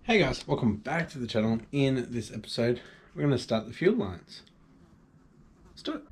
Hey guys, welcome back to the channel. In this episode, we're going to start the fuel lines. Let's do it.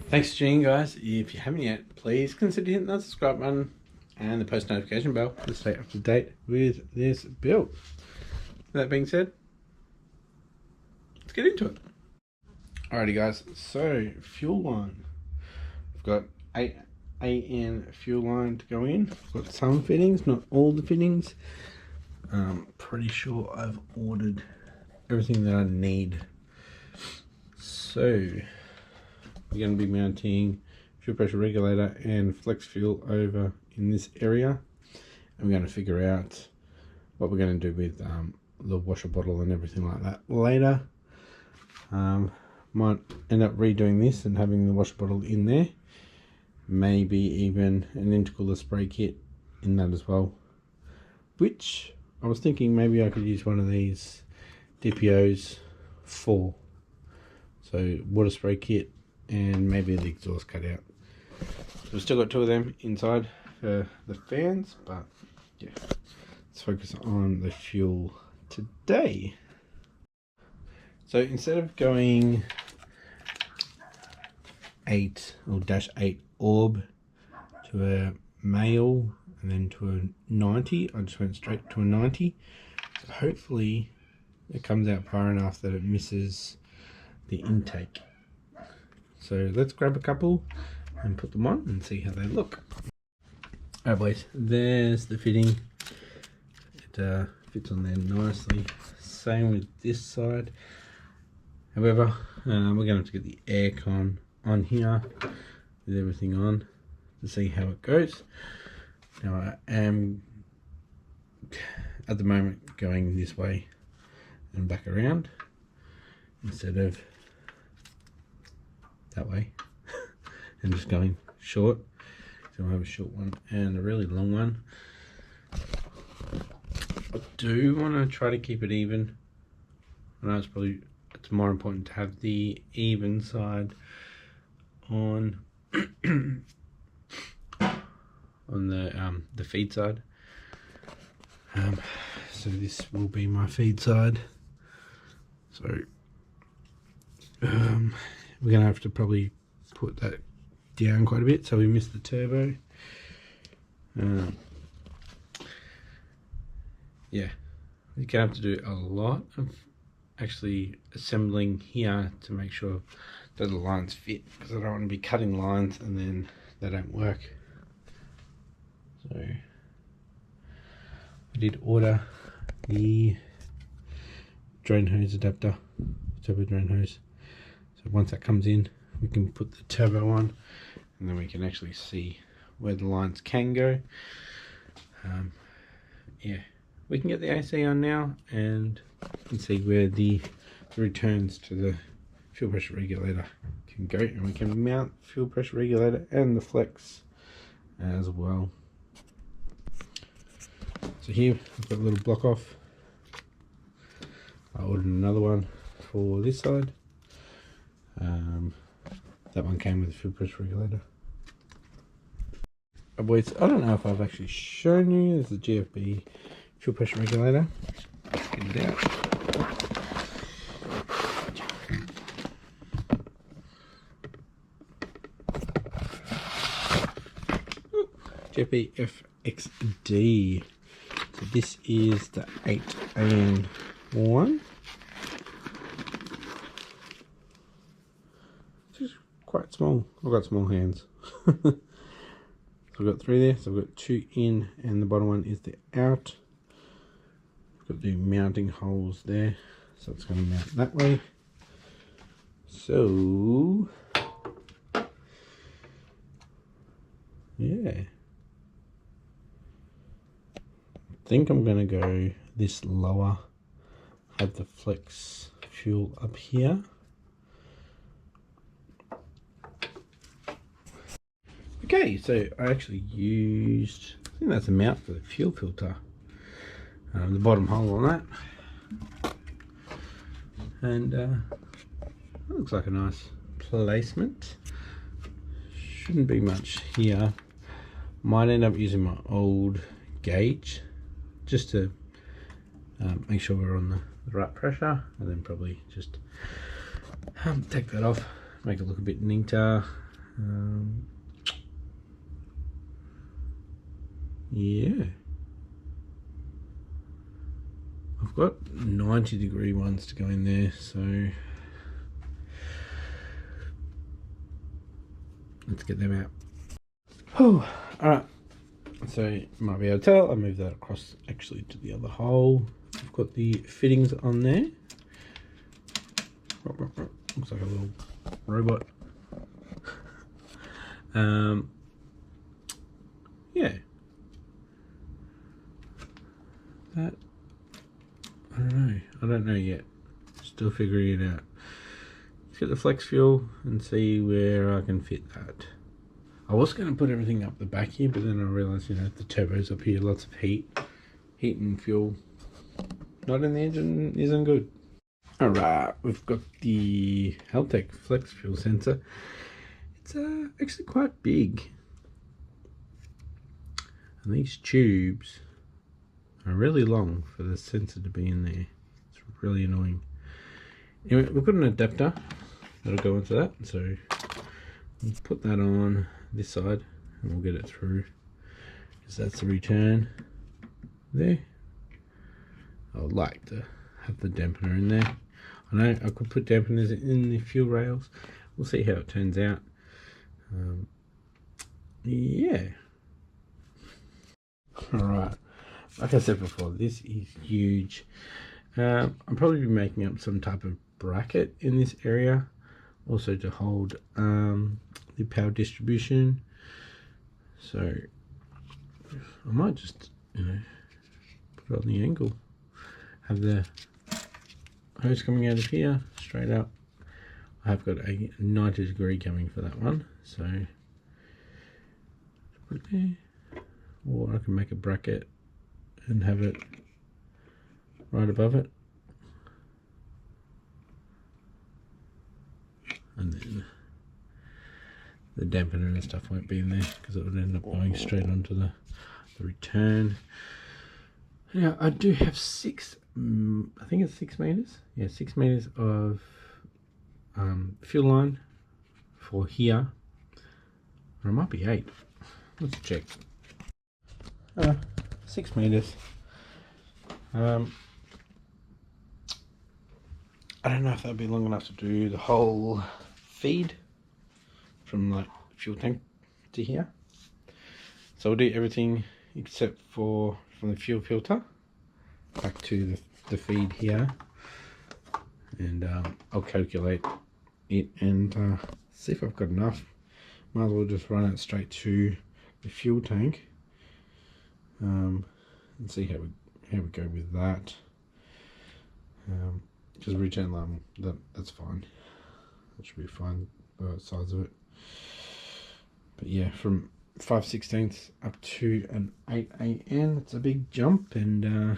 Thanks for tuning in, guys. If you haven't yet, please consider hitting that subscribe button and the post notification bell to stay up to date with this build. With that being said, let's get into it. Alrighty guys, so fuel line. I've got 8 AN fuel line to go in. I've got some fittings, not all the fittings. Pretty sure I've ordered everything that I need. So we're going to be mounting fuel pressure regulator and flex fuel over in this area, and we're going to figure out what we're going to do with the washer bottle and everything like that later. Might end up redoing this and having the washer bottle in there, maybe even an intercooler spray kit in that as well, which I was thinking maybe I could use one of these DPOs for, so water spray kit and maybe the exhaust cutout. So we've still got 2 of them inside for the fans, but yeah, let's focus on the fuel today. So instead of going 8 or -8 orb to a male and then to a 90, I just went straight to a 90. So hopefully it comes out far enough that it misses the intake. So let's grab a couple and put them on and see how they look. Alright boys, there's the fitting. It fits on there nicely. Same with this side. However, we're going to have to get the aircon on here with everything on to see how it goes. Now I am at the moment going this way and back around instead of that way and just going short. So I have a short one and a really long one. I do want to try to keep it even. I know it's more important to have the even side on on the feed side. So this will be my feed side. So we're gonna have to probably put that down quite a bit so we miss the turbo. Yeah, you're gonna have to do a lot of actually assembling here to make sure that the lines fit, because I don't want to be cutting lines and then they don't work. So I did order the drain hose adapter, turbo drain hose. So once that comes in, we can put the turbo on and then we can actually see where the lines can go. Yeah, we can get the AC on now and you can see where the returns to the fuel pressure regulator can go, and we can mount fuel pressure regulator and the flex as well. So here I've got a little block off. I ordered another one for this side. That one came with a fuel pressure regulator. Oh boys, I don't know if I've actually shown you. This is the GFB fuel pressure regulator. Let's get it out. GFB FXD. So this is the 8AN one. Quite small. I've got small hands. So I've got 3 there. So I've got 2 in and the bottom one is the out. I've got the mounting holes there, so it's going to mount that way. So Yeah. I think I'm going to go this lower, have the flex fuel up here. Okay, so I actually used, I think that's a mount for the fuel filter, the bottom hole on that, and it looks like a nice placement. Shouldn't be much here. Might end up using my old gauge just to make sure we're on the right pressure, and then probably just take that off, make it look a bit neater. Yeah, I've got 90-degree ones to go in there, so let's get them out. Oh, alright, so you might be able to tell I moved that across actually to the other hole. I've got the fittings on there. Looks like a little robot. Yeah, that, I don't know yet, still figuring it out. Let's get the flex fuel and see where I can fit that. I was going to put everything up the back here, but then I realised, you know, the turbo's up here, lots of heat and fuel not in the engine isn't good. Alright, we've got the Haltech flex fuel sensor. It's actually quite big, and these tubes are really long for the sensor to be in there. It's really annoying. Anyway, we've got an adapter that'll go into that, so we'll put that on this side and we'll get it through, because that's the return there. I would like to have the dampener in there. I know I could put dampeners in the fuel rails. We'll see how it turns out. Yeah. Alright, like I said before, this is huge. I'll probably be making up some type of bracket in this area, also to hold the power distribution. So I might just, you know, put it on the angle, have the hose coming out of here straight up. I have got a 90-degree coming for that one, so put it there, or I can make a bracket and have it right above it, and then the dampener and stuff won't be in there because it would end up going straight onto the return. Now I do have I think it's 6 meters. Yeah, 6 meters of fuel line for here, or it might be 8. Let's check. 6 meters. I don't know if that'll be long enough to do the whole feed from like fuel tank to here. So we'll do everything except for from the fuel filter back to the feed here, and I'll calculate it and see if I've got enough. Might as well just run it straight to the fuel tank and see how we go with that. Because return line, that's fine. That should be fine, both sides of it. But yeah, from 5/16 up to an 8 AN, it's a big jump, and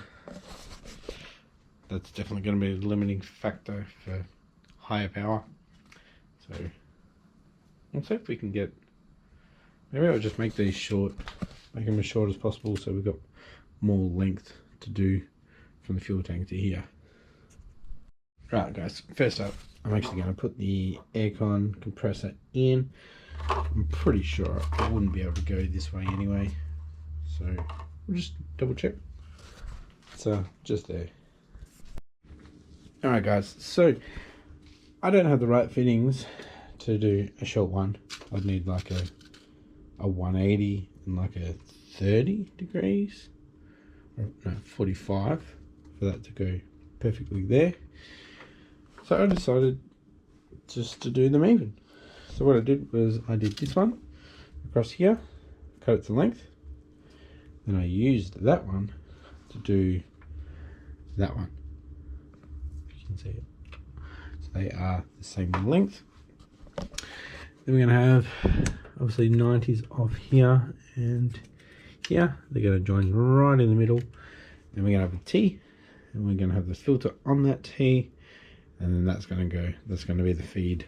that's definitely going to be a limiting factor for higher power. So let's see if we can get, maybe I'll just make these short, make them as short as possible, so we've got more length to do from the fuel tank to here. Right guys, first up I'm actually going to put the aircon compressor in. I'm pretty sure I wouldn't be able to go this way anyway, so we'll just double check. So just there. Alright guys, so I don't have the right fittings to do a short one. I'd need like a 180 and like a 30 degrees, or no, 45 for that to go perfectly there. So I decided just to do them even. So what I did was I did this one across here cut it to length. Then I used that one to do that one. You can see it. So they are the same length. Then we're going to have obviously 90s off here and here. They're going to join right in the middle. Then we're going to have a T, and we're going to have the filter on that T, and then that's going to be the feed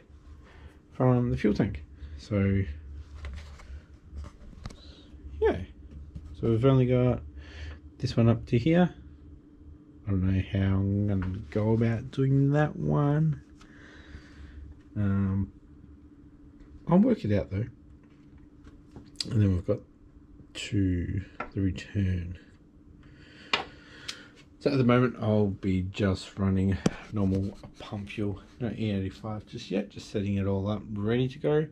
from the fuel tank. So yeah, so we've only got this one up to here. I don't know how I'm going to go about doing that one. I'll work it out though. And then we've got to the return. So at the moment I'll be just running normal pump fuel, no E85 just yet, just setting it all up ready to go.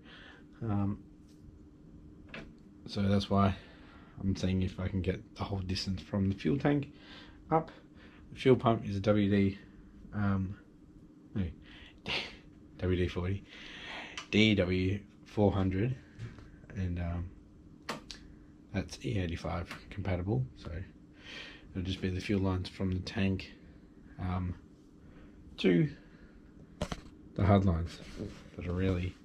So that's why I'm seeing if I can get the whole distance from the fuel tank up. The fuel pump is a WD WD-40 DW400, and that's E85 compatible, so it'll just be the fuel lines from the tank to the hard lines that are really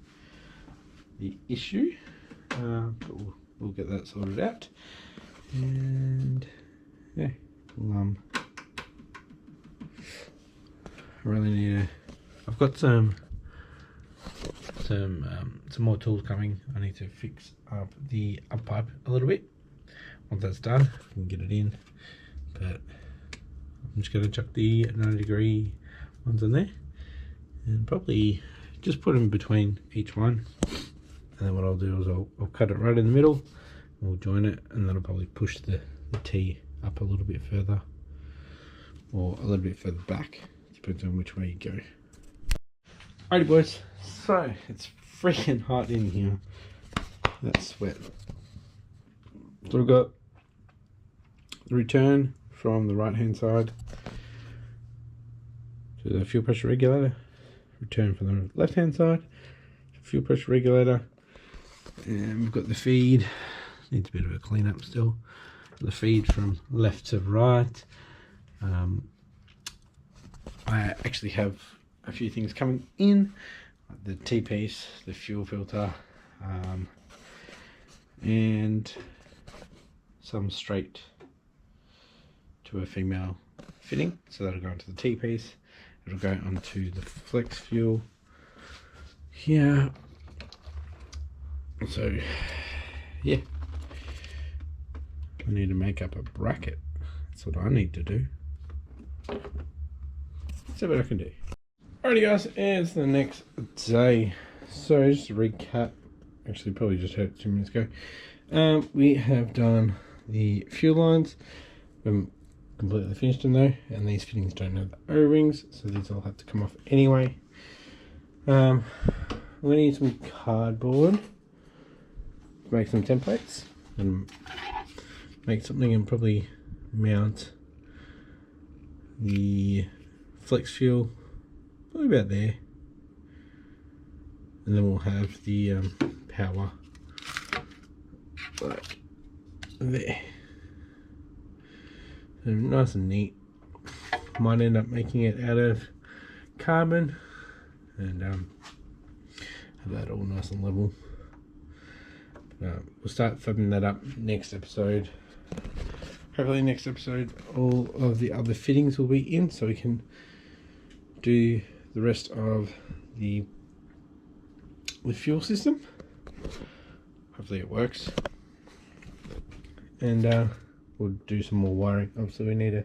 the issue, but we'll get that sorted out. And yeah, I really need to, I've got some more tools coming. I need to fix up the up pipe a little bit. Once that's done, I can get it in, but I'm just going to chuck the 90-degree ones in there and probably just put them between each one, and then what I'll do is I'll cut it right in the middle, we'll join it, and then I'll probably push the T up a little bit further or a little bit further back, depends on which way you go. Alrighty boys, so it's freaking hot in here. That's sweat. So we've got the return from the right hand side to the fuel pressure regulator, return from the left hand side to fuel pressure regulator, and we've got the feed, needs a bit of a clean up still, the feed from left to right. I actually have a few things coming in, like the T-piece, the fuel filter, and some straight to a female fitting, so that'll go into the T-piece, it'll go onto the flex fuel here. So yeah, I need to make up a bracket. That's what I need to do. See what I can do. Alrighty guys, it's the next day. So just to recap, actually probably just had 2 minutes ago. We have done the fuel lines. We haven't completely finished them though, and these fittings don't have the O-rings, so these all have to come off anyway. I'm going to need some cardboard to make some templates and make something, and probably mount the flex fuel probably about there, and then we'll have the power like there. So nice and neat. Might end up making it out of carbon and have that all nice and level. We'll start flipping that up next episode. Hopefully next episode all of the other fittings will be in, so we can do the rest of the fuel system. Hopefully it works, and we'll do some more wiring. Obviously we need to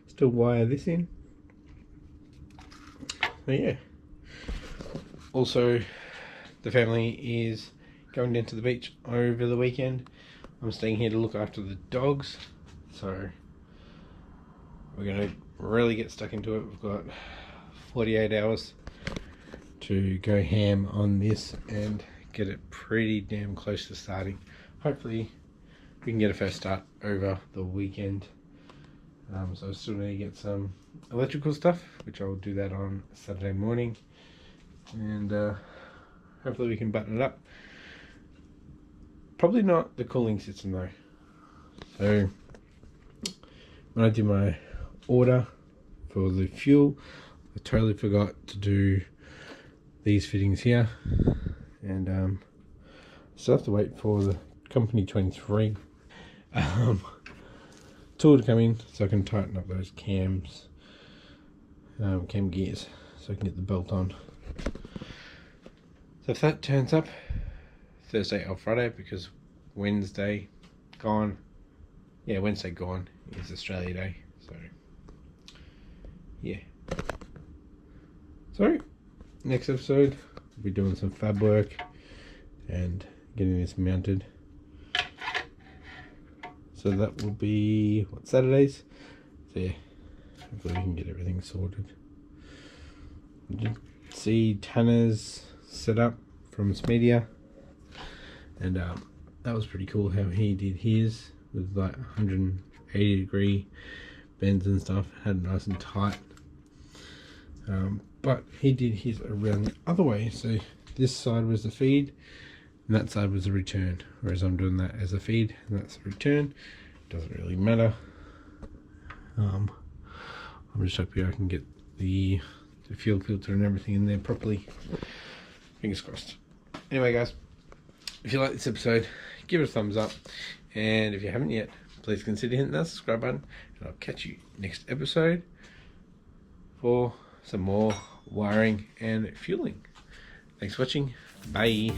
still wire this in, but yeah. Also, the family is going down to the beach over the weekend. I'm staying here to look after the dogs, so we're going to really get stuck into it. We've got 48 hours to go ham on this and get it pretty damn close to starting. Hopefully we can get a first start over the weekend. So I still need to get some electrical stuff, which I'll do that on Saturday morning, and hopefully we can button it up. Probably not the cooling system though. So when I did my order for the fuel, I totally forgot to do these fittings here, and still have to wait for the company 23 tool to come in so I can tighten up those cams, cam gears, so I can get the belt on. So if that turns up Thursday or Friday, because Wednesday gone, Wednesday gone is Australia Day, so yeah. So next episode we'll be doing some fab work and getting this mounted. So that will be Saturdays. So yeah, hopefully we can get everything sorted. You did see Tanner's setup from Smedia, and that was pretty cool how he did his with like 180 degree bends and stuff. Had it nice and tight, but he did his around the other way, so this side was the feed and that side was the return, whereas I'm doing that as a feed and that's the return. Doesn't really matter. I'm just hoping I can get the fuel filter and everything in there properly. Fingers crossed. Anyway guys, if you like this episode, give it a thumbs up, and if you haven't yet, please consider hitting that subscribe button, and I'll catch you next episode for some more wiring and fueling. Thanks for watching. Bye.